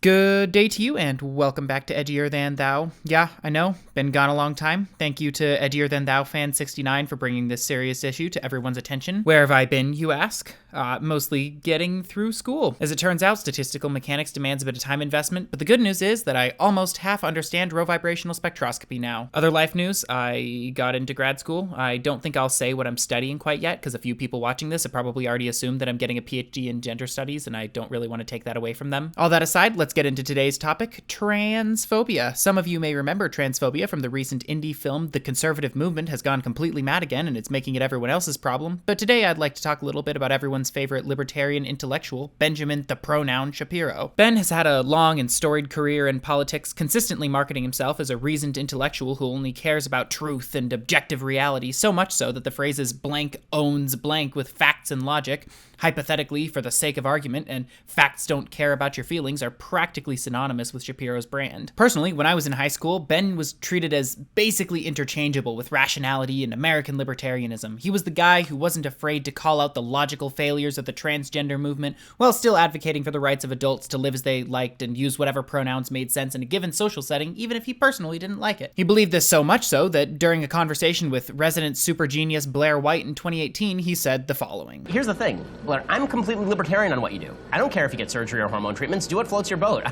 Good day to you, and welcome back to Edgier Than Thou. Yeah, I know, been gone a long time. Thank you to Edgier Than Thou fan 69 for bringing this serious issue to everyone's attention. Where have I been, you ask? Mostly getting through school. As it turns out, statistical mechanics demands a bit of time investment, but the good news is that I almost half understand row vibrational spectroscopy now. Other life news, I got into grad school. I don't think I'll say what I'm studying quite yet, because a few people watching this have probably already assumed that I'm getting a PhD in gender studies, and I don't really want to take that away from them. All that aside, let's get into today's topic, transphobia. Some of you may remember transphobia from the recent indie film The Conservative Movement Has Gone Completely Mad Again, and it's making it everyone else's problem. But today I'd like to talk a little bit about everyone's favorite libertarian intellectual, Benjamin the Pronoun Shapiro. Ben has had a long and storied career in politics, consistently marketing himself as a reasoned intellectual who only cares about truth and objective reality, so much so that the phrases blank owns blank with facts and logic, hypothetically for the sake of argument, and facts don't care about your feelings are practically synonymous with Shapiro's brand. Personally, when I was in high school, Ben was treated as basically interchangeable with rationality and American libertarianism. He was the guy who wasn't afraid to call out the logical failures of the transgender movement while still advocating for the rights of adults to live as they liked and use whatever pronouns made sense in a given social setting, even if he personally didn't like it. He believed this so much so that during a conversation with resident super genius Blair White in 2018, he said the following. Here's the thing, Blair, I'm completely libertarian on what you do. I don't care if you get surgery or hormone treatments. Do what floats your boat.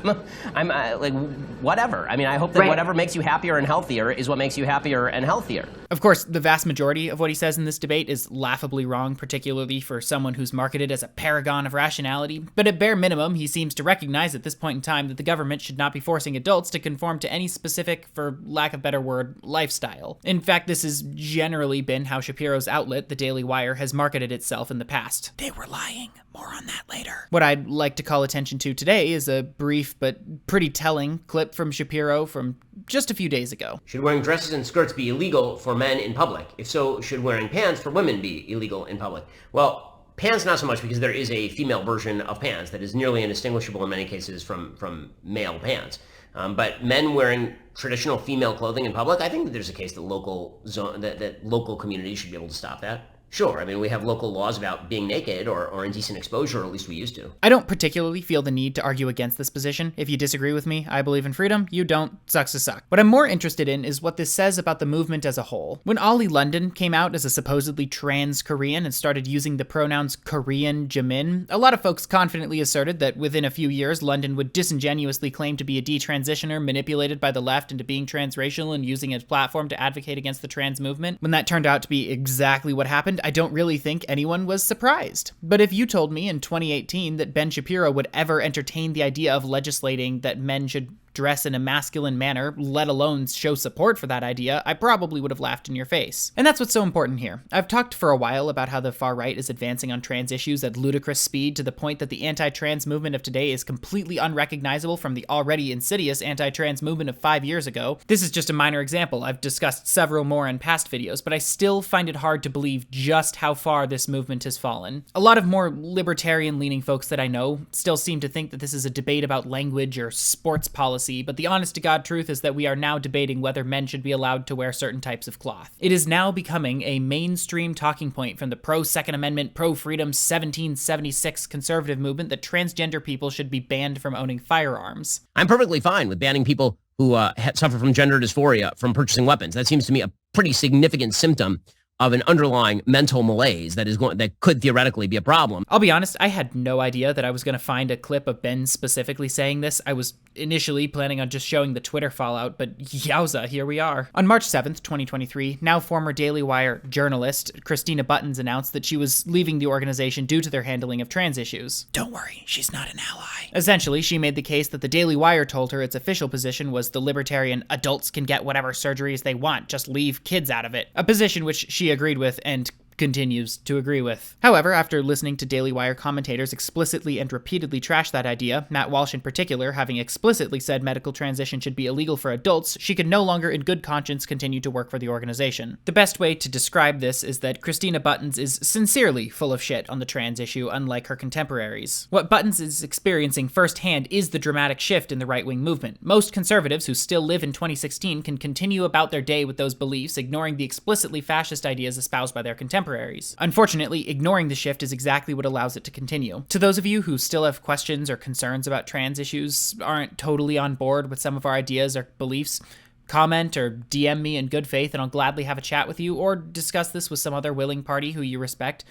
I'm like, whatever. I mean, I hope that whatever makes you happier and healthier is what makes you happier and healthier. Of course, the vast majority of what he says in this debate is laughably wrong, particularly for someone who's marketed as a paragon of rationality, but at bare minimum, he seems to recognize at this point in time that the government should not be forcing adults to conform to any specific, for lack of a better word, lifestyle. In fact, this has generally been how Shapiro's outlet, the Daily Wire, has marketed itself in the past. They were lying. More on that later. What I'd like to call attention to today is a brief but pretty telling clip from Shapiro from just a few days ago. Should wearing dresses and skirts be illegal for men in public? If so, should wearing pants for women be illegal in public? Well, pants not so much, because there is a female version of pants that is nearly indistinguishable in many cases from male pants. But men wearing traditional female clothing in public, I think that there's a case that local communities should be able to stop that. Sure, I mean, we have local laws about being naked or indecent exposure, or at least we used to. I don't particularly feel the need to argue against this position. If you disagree with me, I believe in freedom. You don't. Sucks to suck. What I'm more interested in is what this says about the movement as a whole. When Ollie London came out as a supposedly trans Korean and started using the pronouns Korean Jamin, a lot of folks confidently asserted that within a few years, London would disingenuously claim to be a detransitioner manipulated by the left into being transracial and using his platform to advocate against the trans movement. When that turned out to be exactly what happened, I don't really think anyone was surprised. But if you told me in 2018 that Ben Shapiro would ever entertain the idea of legislating that men should dress in a masculine manner, let alone show support for that idea, I probably would have laughed in your face. And that's what's so important here. I've talked for a while about how the far right is advancing on trans issues at ludicrous speed to the point that the anti-trans movement of today is completely unrecognizable from the already insidious anti-trans movement of 5 years ago. This is just a minor example. I've discussed several more in past videos, but I still find it hard to believe just how far this movement has fallen. A lot of more libertarian-leaning folks that I know still seem to think that this is a debate about language or sports policy, but the honest-to-God truth is that we are now debating whether men should be allowed to wear certain types of cloth. It is now becoming a mainstream talking point from the pro-Second Amendment, pro-freedom 1776 conservative movement that transgender people should be banned from owning firearms. I'm perfectly fine with banning people who suffer from gender dysphoria from purchasing weapons. That seems to me a pretty significant symptom of an underlying mental malaise that could theoretically be a problem. I'll be honest, I had no idea that I was going to find a clip of Ben specifically saying this. I was initially planning on just showing the Twitter fallout, but yowza, here we are. On March 7th, 2023, now former Daily Wire journalist Christina Buttons announced that she was leaving the organization due to their handling of trans issues. Don't worry, she's not an ally. Essentially, she made the case that the Daily Wire told her its official position was the libertarian adults can get whatever surgeries they want, just leave kids out of it. A position which she agreed with and continues to agree with. However, after listening to Daily Wire commentators explicitly and repeatedly trash that idea, Matt Walsh in particular having explicitly said medical transition should be illegal for adults, she could no longer in good conscience continue to work for the organization. The best way to describe this is that Christina Buttons is sincerely full of shit on the trans issue, unlike her contemporaries. What Buttons is experiencing firsthand is the dramatic shift in the right-wing movement. Most conservatives who still live in 2016 can continue about their day with those beliefs, ignoring the explicitly fascist ideas espoused by their contemporaries. contemporaries. Unfortunately, ignoring the shift is exactly what allows it to continue. To those of you who still have questions or concerns about trans issues, aren't totally on board with some of our ideas or beliefs, comment or DM me in good faith and I'll gladly have a chat with you or discuss this with some other willing party who you respect.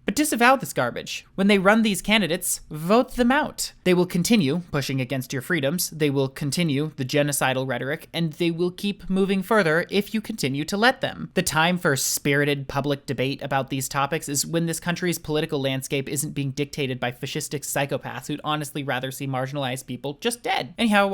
But disavow this garbage. When they run these candidates, vote them out. They will continue pushing against your freedoms, they will continue the genocidal rhetoric, and they will keep moving further if you continue to let them. The time for spirited public debate about these topics is when this country's political landscape isn't being dictated by fascistic psychopaths who'd honestly rather see marginalized people just dead. Anyhow,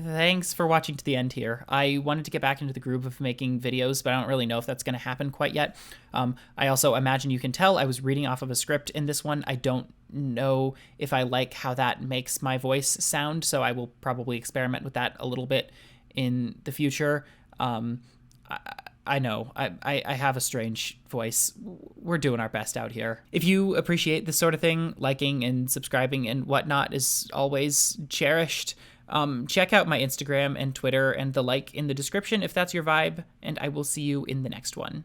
thanks for watching to the end here. I wanted to get back into the groove of making videos, but I don't really know if that's going to happen quite yet. I also imagine you can tell I was reading off of a script in this one. I don't know if I like how that makes my voice sound, so I will probably experiment with that a little bit in the future. I know, I have a strange voice. We're doing our best out here. If you appreciate this sort of thing, liking and subscribing and whatnot is always cherished. Check out my Instagram and Twitter and the like in the description if that's your vibe, and I will see you in the next one.